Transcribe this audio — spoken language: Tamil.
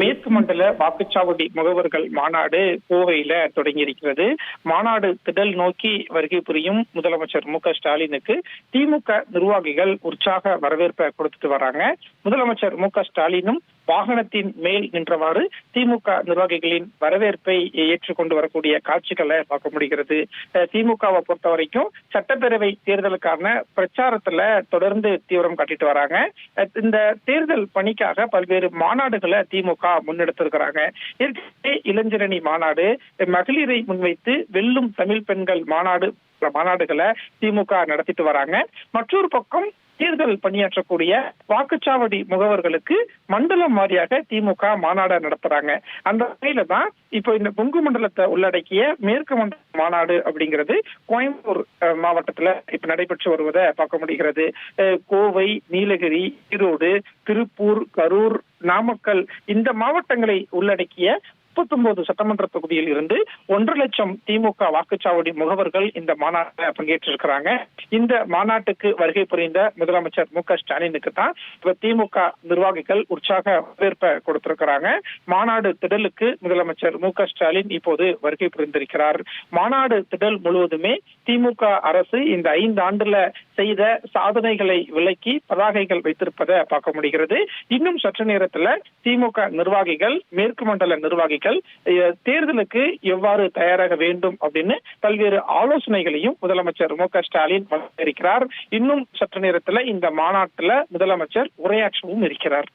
மேற்கு மண்டல வாக்குச்சாவடி முகவர்கள் மாநாடு கோவையில தொடங்கி இருக்கிறது. மாநாடு திடல் நோக்கி வருகை புரியும் முதலமைச்சர் மு.க.ஸ்டாலினுக்கு திமுக நிர்வாகிகள் உற்சாக வரவேற்பை கொடுத்துட்டு வராங்க. முதலமைச்சர் மு.க.ஸ்டாலினும் வாகனத்தின் மேல் நின்றவாறு திமுக நிர்வாகிகளின் வரவேற்பை ஏற்றுக்கொண்டு வரக்கூடிய காட்சிகளை பார்க்க முடிகிறது. திமுகவை பொறுத்த வரைக்கும் சட்டப்பேரவை தேர்தலுக்கான பிரச்சாரத்துல தொடர்ந்து தீவிரம் காட்டிட்டு வராங்க. இந்த தேர்தல் பணிக்காக பல்வேறு மாநாடுகளை திமுக முன்னெடுத்திருக்கிறாங்க. ஏற்கனவே இளைஞரணி மாநாடு, மகளிரை முன்வைத்து வெல்லும் தமிழ் பெண்கள் மாநாடுகளை திமுக நடத்திட்டு வராங்க. மற்றொரு பக்கம் தேர்தல் பணியாற்றக்கூடிய வாக்குச்சாவடி முகவர்களுக்கு மண்டலம் வாரியாக திமுக மாநாடு நடத்துறாங்க. அந்த வகையில தான் இப்போ இந்த கொங்கு மண்டலத்தை உள்ளடக்கிய மேற்கு மண்டல மாநாடு அப்படிங்கிறது கோயம்புத்தூர் மாவட்டத்துல இப்ப நடைபெற்று வருவதை பார்க்க முடிகிறது. கோவை, நீலகிரி, ஈரோடு, திருப்பூர், கரூர், நாமக்கல் இந்த மாவட்டங்களை உள்ளடக்கிய 39 சட்டமன்ற தொகுதியில் இருந்து 1.5 லட்சம் திமுக வாக்குச்சாவடி முகவர்கள் இந்த மாநாட்டில் பங்கேற்றிருக்கிறாங்க. இந்த மாநாட்டுக்கு வருகை புரிந்த முதலமைச்சர் மு.க.ஸ்டாலினுக்கு தான் திமுக நிர்வாகிகள் உற்சாக வரவேற்பை கொடுத்திருக்கிறாங்க. மாநாடு திடலுக்கு முதலமைச்சர் மு.க.ஸ்டாலின் இப்போது வருகை புரிந்திருக்கிறார். மாநாடு திடல் முழுவதுமே திமுக அரசு இந்த 5 ஆண்டுல செய்த சாதனைகளை விளக்கி பதாகைகள் வைத்திருப்பதை பார்க்க முடிகிறது. இன்னும் சற்று நேரத்துல திமுக நிர்வாகிகள், மேற்கு மண்டல நிர்வாகிகள் தேர்தலுக்கு எவ்வாறு தயாராக வேண்டும் அப்படின்னு பல்வேறு ஆலோசனைகளையும் முதலமைச்சர் மு.க.ஸ்டாலின் வழங்கியிருக்கிறார். இன்னும் சற்று நேரத்துல இந்த மாநாட்டுல முதலமைச்சர் உரையாற்றவும் இருக்கிறார்.